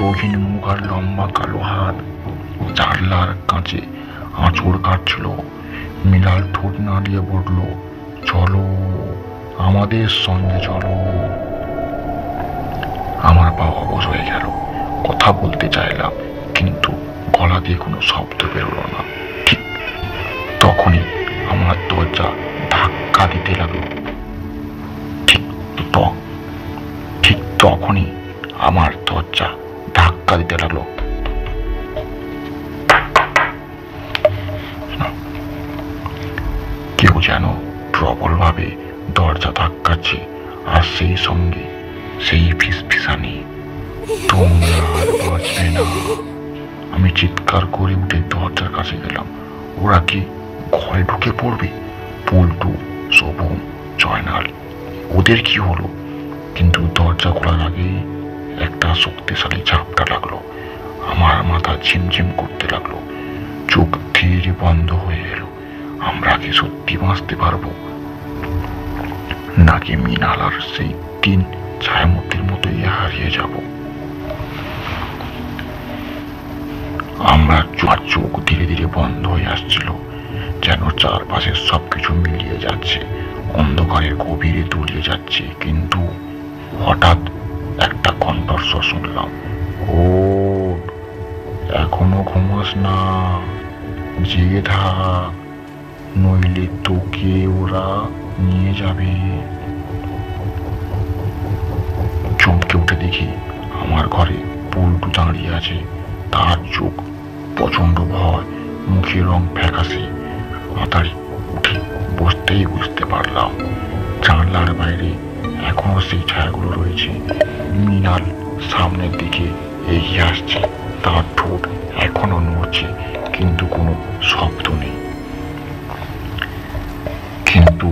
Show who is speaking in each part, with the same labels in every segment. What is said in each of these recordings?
Speaker 1: চৌহিন মুখ আর লম্বা কালো হাত জানলার কাঁচে আঁচড় কাটছিল। মৃণাল ঠোঁট নাড়িয়ে বলল, চলো, আমাদের সঙ্গে চলো। আমার পা অবশ হয়ে গেল। কথা বলতে চাইলাম, কিন্তু গলা দিয়ে কোনো শব্দ বেরোলো না। ঠিক তখনই আমার দরজা ধাক্কা দিতে লাগলো। ঠিক তখনই আমার দরজা ধাক্কা দিতে লাগলো। কেউ যেন প্রবলভাবে দরজা ধাক্কাচ্ছে, আর সেই সঙ্গে সেই ফিসফিসানি, তোমরা আর বাঁচবে না। আমি চিৎকার করে উঠে দরজার কাছে গেলাম। ওরা কি ঘরে ঢুকে পড়বে? পল্টু, শোভন, জয়নাল, ওদের কি হলো? কিন্তু দরজা খোলার আগেই একটা শক্তিশালী ঝাপটা লাগলো। আমার মাথা ঝিমঝিম করতে লাগলো, চোখ ধীরে বন্ধ হয়ে এলো। আমরা কি সত্যি বাঁচতে পারবো, নাকি মৃণাল আর সেই তিন ছায়ামূর্তির মতোই হারিয়ে যাব? আমার চোখ ধীরে ধীরে বন্ধ হয়ে আসছিল, যেন চারপাশের সবকিছু মিলিয়ে যাচ্ছে, অন্ধকারের গভীরে তলিয়ে যাচ্ছে। কিন্তু হঠাৎ একটা কণ্ঠস্বর শুনলাম, ও এখনো ঘুমাস না, জেগে থাক, নইলে তোকে ওরা নিয়ে যাবে। চমকে উঠে দেখি আমার ঘরে পল্টু দাঁড়িয়ে আছে। তার চোখ প্রচন্ড ভয়, মুখের রং ফ্যাকাশে। তাড়াতাড়ি উঠে বসতেই বুঝতে পারলাম জানলার বাইরে এখনো সেই ছায়াগুলো রয়েছে। মৃণাল সামনের দিকে এগিয়ে আসছে, তার ঠোঁট এখনো নড়ছে, কিন্তু কোনো শব্দ নেই। কিন্তু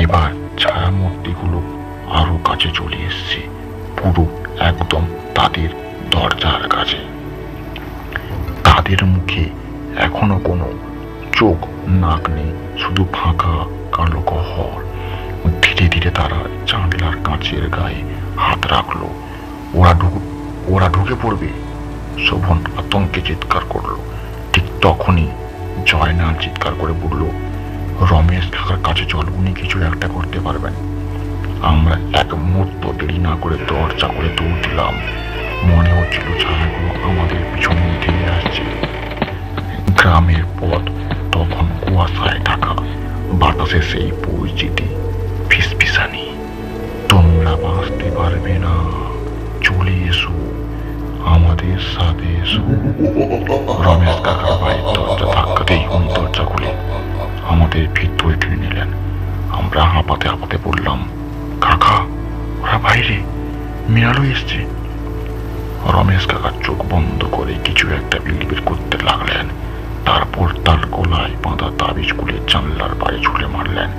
Speaker 1: এবার ছায়ামূর্তিগুলো আরো কাছে চলে এসছে, পুরো একদম তাদের দরজার কাছে। তাদের মুখে এখনো কোনো চোখ নাক নেই, শুধু ফাঁকা কালো গহ্বর। ধীরে ধীরে তারা জানলার কাঁচের গায়ে হাত রাখলো। ওরা ঢুকে পড়বে। শোভন আতঙ্কে চিৎকার করলো। ঠিক তখনই জয়নাল চিৎকার করে বলল, রমেশ কাকার কাছে চল, উনি কিছু একটা করতে পারবেন। আমরা এক মুহূর্ত দেরি না করে দরজা করে দৌড় দিলাম। মনে হচ্ছিল ছায়াগুলো আমাদের পিছনে ধেয়ে আসছে। গ্রামের পথ তখন কুয়াশায় ঢাকা, বাতাসে সেই পরিচিতি ফিসফিসানি, তোমরা বাঁচতে পারবে না, চলে এসো, আমাদের সাথে এসো। রমেশ কাকার ভাই দরজা ধাক্কাতেই উনি দরজা খুলে আমাদের ভিতরে টেনে নিলেন। আমরা হাঁপাতে হাঁপাতে বললাম, কাকা, ওরা বাইরে, মৃণালও এসছে। রমেশ কাকার চোখ বন্ধ করে কিছু একটা বিড়বিড় করতে লাগলেন। তারপর তার গলায় বাঁধা তাবিজ খুলে জানলার বাইরে ছুঁড়ে মারলেন।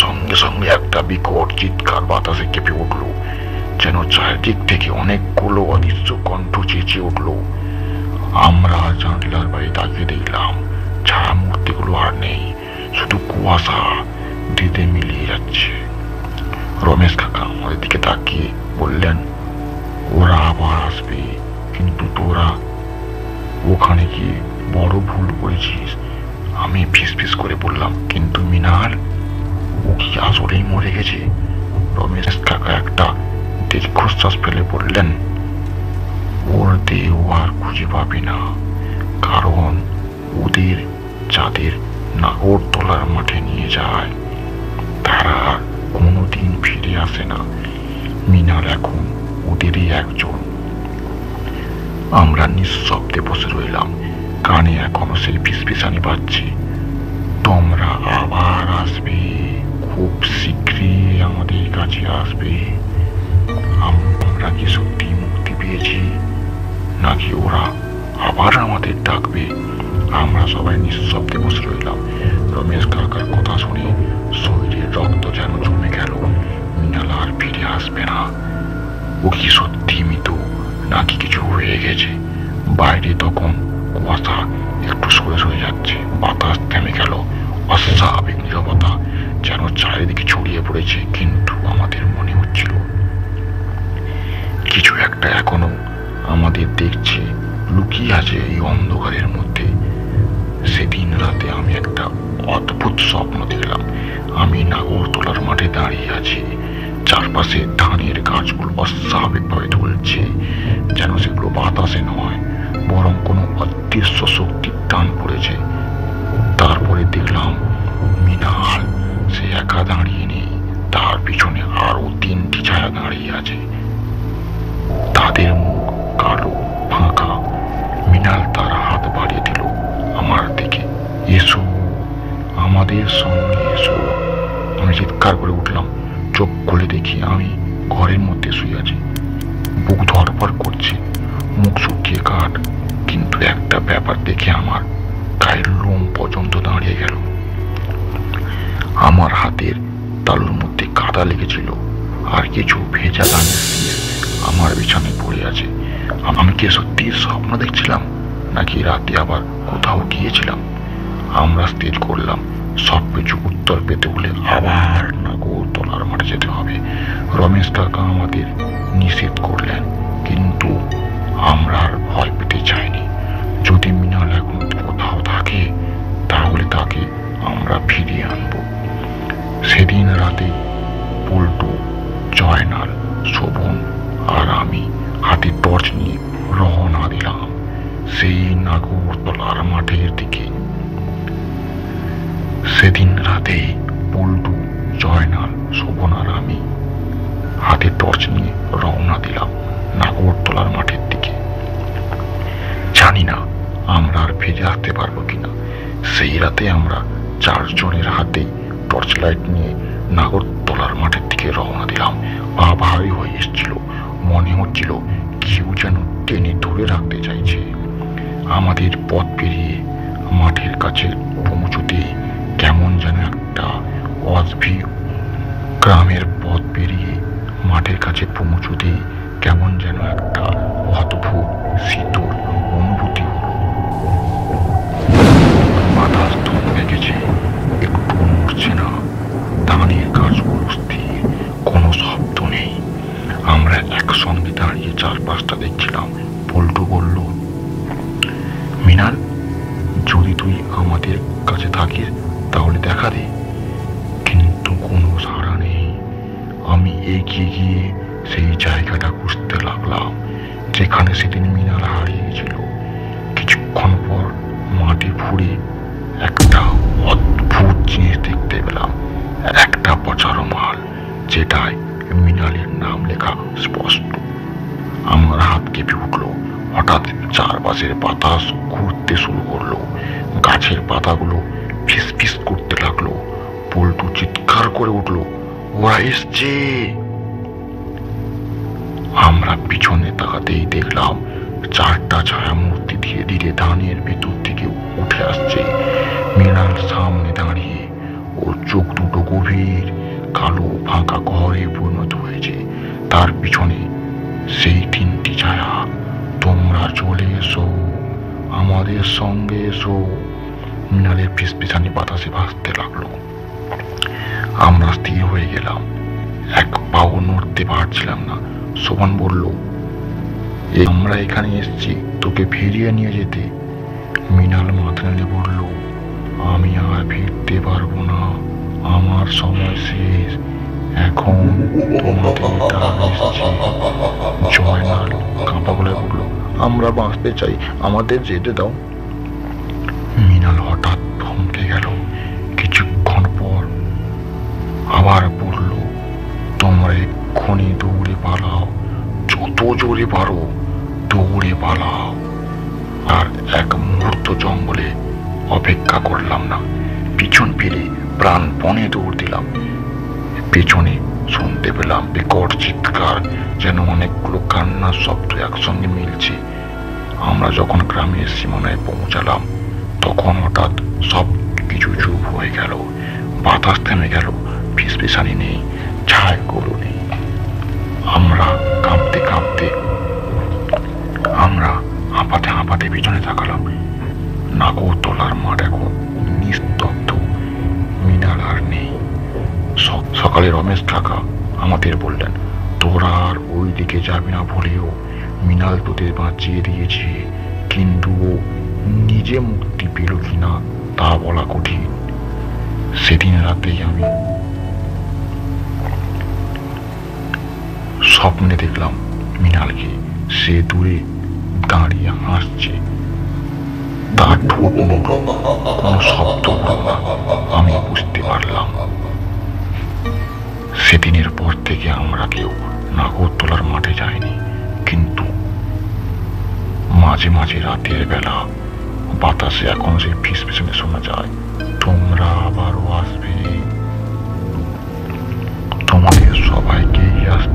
Speaker 1: সঙ্গে সঙ্গে একটা বিকট চিৎকার বাতাসে কেঁপে উঠল, যেন চারদিক থেকে অনেকগুলো অদৃশ্য কণ্ঠ চেঁচিয়ে উঠল। আমরা জানলার বাইরে তাকিয়ে দেখলাম ছায়ামূর্তিগুলো আর নেই, শুধু কুয়াশা ধীরে মিলিয়ে যাচ্ছে। রমেশ কাকা আমাদের দিকে তাকিয়ে বললেন, ওরা আবার আসবে, কিন্তু তোরা ওখানে গিয়ে বড় ভুল করেছিস। আমি ফিসফিস করে বললাম, কিন্তু মৃণাল, ও কি আসলেই মরে গেছে? রমেশ কাকা একটা দীর্ঘশ্বাস ফেলে বললেন, ওর দেহ আর খুঁজে পাবি না, কারণ ওদের যাদের নাগরতলার মাঠে নিয়ে যায় তারা কোনোদিন ফিরে আসে না। মৃণাল এখন ওদেরই একজন। আমরা নিঃশব্দে বসে রইলাম, কানে এখনো সেই ফিসফিসানি বাজছে, তোমরা আবার আসবে, খুব শীঘ্রই আমাদের কাছে আসবে। আমরা কি সত্যি মুক্তি পেয়েছি, নাকি ওরা আবার আমাদের ডাকবে? আমরা সবাই নিঃশব্দে বসে রইলাম। রমেশ কাকার কথা শুনে শরীরের রক্ত যেন জমে গেল। মৃণাল আর ফিরে আসবে না। ও কি সত্যি মৃত, নাকি কিছু হয়ে গেছে? বাইরে তখন কুয়াশা একটু সরে সরে যাচ্ছে, বাতাস থেমে গেল, অস্বাভাবিক নীরবতা যেন চারিদিকে ছড়িয়ে পড়েছে। কিন্তু আমাদের মনে হচ্ছিল কিছু একটা এখনো আমাদের দেখছে, লুকিয়ে আছে এই অন্ধকারের মধ্যে। সেদিন রাতে আমি একটা অদ্ভুত স্বপ্ন দেখলাম। আমি নাগরতলার মাঠে দাঁড়িয়ে আছি, চারপাশে ধানের গাছগুলো অস্বাভাবিকভাবে ঝুলছে, যেন সেগুলো বাতাসে নয় বরং কোনো অদৃশ্য শক্তির টান পড়েছে। তারপরে দেখলাম মৃণাল সে একা দাঁড়িয়ে নেই, তার পিছনে আরো 3টি ছায়া দাঁড়িয়ে আছে। তাদের মুখ কালো, ফাঁকা। মৃণাল তার হাত বাড়িয়ে দিল আমার দিকে। এসো, আমাদের সঙ্গে এসো। আমি চিৎকার করে উঠলাম। চোখ খুলে দেখি আমি ঘরের মধ্যে শুয়ে আছি। বুক ধড়ফড় করছে, মুখ শুকিয়ে কাঠ। কিন্তু একটা ব্যাপার দেখে আমার গায়ের লোম পর্যন্ত দাঁড়িয়ে গেল। আমার হাতের তালুর মধ্যে কাদা লেগেছিল, আর কিছু ভেজা ধানের শীষ আমার বিছানায় পড়ে আছে। আমি কি সত্যি স্বপ্ন দেখছিলাম, নাকি রাতে আবার কোথাও গিয়েছিলাম? আমরা স্থির করলাম সব কিছু উত্তর পেতে হলে আবার নাগরতলার মাঠে যেতে হবে। রমেশ কাকা আমাদের নিষেধ করলেন, কিন্তু আমরা আর ভয় পেতে চাইনি। যদি মৃণাল এখন কোথাও থাকে, তাহলে তাকে আমরা ফিরিয়ে আনবো। সেদিন রাতে পল্টু, জয়নাল, শোভন আর আমি হাতে টর্চ নিয়ে রওনা দিলাম সেই নাগরতলার মাঠের দিকে। সেদিন রাতে পল্টু, জয়নাল, শোভন আর আমি হাতে টর্চ নিয়ে রওনা দিলাম নাগরতলার মাঠের দিকে। জানি না আমরা আর ফিরে আসতে পারবো কিনা। সেই রাতে আমরা 4 জনের হাতে টর্চ লাইট নিয়ে নাগরতলার মাঠের দিকে রওনা দিলাম। পা ভারী হয়ে এসেছিল, মনে হচ্ছিল কেউ যেন টেনে ধরে রাখতে চাইছে। আমাদের পথ পেরিয়ে মাঠের কাছে পৌঁছতে কেমন যেন একটা অদ্ভুত, গ্রামের পথ পেরিয়ে মাঠের কাছে পৌঁছতে কেমন যেন একটা অদ্ভুত শীতল অনুভূতি হলো। বাতাস থমকে গেছে, একটু নড়ছে না। ধানের গাছগুলো স্থির, কোনো শব্দ নেই। আমরা একসঙ্গে দাঁড়িয়ে চারপাশটা দেখছিলাম। পল্টু বলল, মৃণাল, যদি তুই আমাদের কাছে থাকিস তাহলে দেখা দে। কিন্তু কোনো সাড়া নেই। আমি এগিয়ে গিয়ে সেই জায়গাটা খুঁজতে লাগলাম যেখানে সেদিন মৃণাল হারিয়েছিল। কিছুক্ষণ পর মাটি ফুঁড়ে একটা অদ্ভুত জিনিস দেখতে পেলাম, একটা পচা রুমাল, যেটায় মৃণালের নাম লেখা স্পষ্ট। আমার হাত কেঁপে উঠলো। হঠাৎ চারপাশের বাতাস ঘুরতে শুরু করলো, গাছের পাতাগুলো ফিস ফিস করতে লাগলো। পল্টু চিৎকার করে উঠলো, ওরা এসছে! আমরা পিছনে তাকাতেই দেখলাম 4টা ছায়া মূর্তি ধীরে ধীরে ধানের ভেতর থেকে উঠে আসছে। মৃণাল সামনে দাঁড়িয়ে, ওর চোখ দুটো গভীর, কালো ফাঁকা ঘরে পরিণত হয়েছে। তার পিছনে সেই 3টি ছায়া। তোমরা চলে এসো, আমাদের সঙ্গে এসো। মৃণালের ফিসফিসানি বাতাসে ভাসতে লাগলো। আমরা স্থির হয়ে গেলাম, এক পাও নড়তে পারছিলাম না। শোভন বলল, আমরা এখানে এসেছি তোকে ফিরিয়ে নিয়ে যেতে। মৃণাল মাথা নেড়ে বলল, আমি আর ফিরতে পারবো না, আমার সময় শেষ। এখন তোমাদের ডাক এসেছে। জয়নাল কাঁপা গলায় বলল, আমরা বাঁচতে চাই, আমাদের যেতে দাও। মৃণাল হঠাৎ থমকে গেল। কিছুক্ষণ পর আবার বলল, তোমরা এক্ষুনি দৌড়ে পালাও, যত জোরে পারো দৌড়ে পালাও। আর এক মুহূর্ত জঙ্গলে অপেক্ষা করলাম না, পিছন ফিরে প্রাণপণে দৌড় দিলাম। পেছনে শুনতে পেলাম বিকট চিৎকার, যেন অনেকগুলো কান্নার শব্দ একসঙ্গে মিলছে। আমরা যখন গ্রামের সীমানায় পৌঁছালাম, তখন হঠাৎ সব কিছু চুপ হয়ে গেল। বাতাস থেমে গেল, ফিসফিসানি নেই, ছায়াগুলো নেই। আমরা কাঁপতে কাঁপতে, আমরা হাঁপাতে হাঁপাতে পিছনে তাকালাম। নাগরতলার মাঠ এখন নিস্তব্ধ, মৃণাল আর নেই। সকালে রমেশ কাকা আমাদের বললেন, তোরা আর ওই দিকে যাবি না বলেও মৃণাল তোদের বাঁচিয়ে দিয়েছে, কিন্তু ও নিজে মুক্তি পেল কিনা তা বলা কঠিন। সেদিন রাতেই আমি স্বপ্নে দেখলাম মৃণালকে। সে দূরে দাঁড়িয়ে হাসছে, তার ঠোঁট নড়ল, কোনো শব্দ হলো না। আমি বুঝতে পারলাম সেদিনের পর থেকে আমরা কেউ নাগরদোলার মাঠে যাইনি। কিন্তু মাঝে মাঝে রাতের বেলা বাতাসে এখন সেই ফিসফিসানি শোনা যায়, তোমরা আবারও আসবে, তোমাদের সবাইকে আসতে